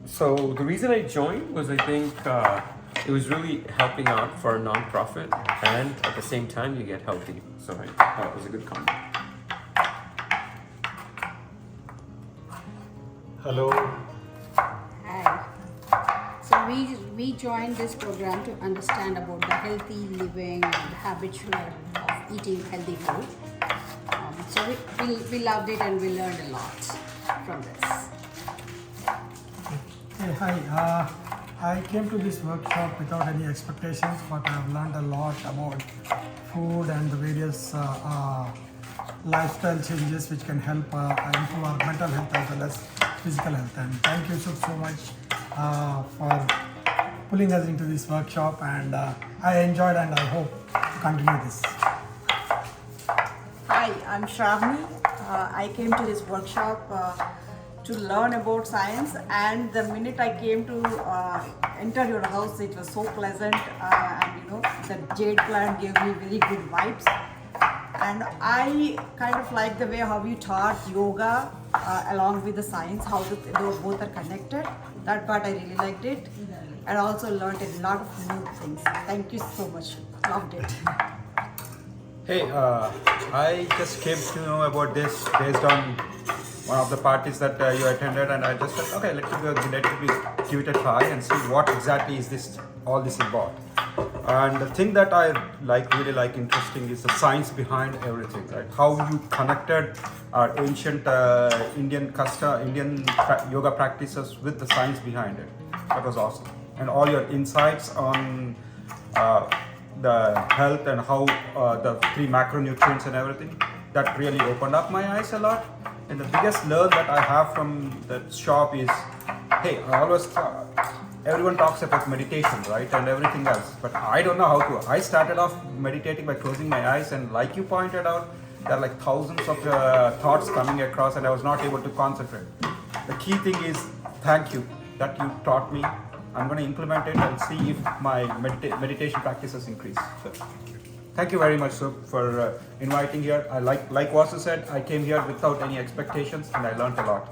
So the reason I joined was I think it was really helping out for a non-profit, and at the same time you get healthy. So I thought it was a good combo. Hello. Hi. So we joined this program to understand about the healthy living and the habitual of eating healthy food. So we loved it and we learned a lot from this. Hey, hi. I came to this workshop without any expectations, but I have learned a lot about food and the various lifestyle changes which can help improve our mental health as well as physical health. And thank you so much for pulling us into this workshop, and I enjoyed and I hope to continue this. Hi, I'm Shravani. I came to this workshop to learn about science, and the minute I came to enter your house, it was so pleasant, and the jade plant gave me very good vibes. And I kind of like the way how you taught yoga along with the science, how they both are connected. That part I really liked it, and also learned a lot of new things. Thank you so much. Loved it. Hey, I just came to know about this based on one of the parties that you attended, and I just said, okay, let me give it a try and see what exactly is all this about. And the thing that I really like interesting is the science behind everything, right? How you connected our ancient Indian yoga practices with the science behind it. That was awesome. And all your insights on the health and how the 3 macronutrients and everything, that really opened up my eyes a lot. And the biggest learn that I have from the shop is, hey, everyone talks about meditation, right, and everything else, but I don't know how to. I started off meditating by closing my eyes, and like you pointed out, there are like thousands of thoughts coming across, and I was not able to concentrate. The key thing is, thank you that you taught me. I'm going to implement it and see if my meditation practices increase. So, thank you very much, Subh, for inviting here. I like Vasu said, I came here without any expectations, and I learned a lot.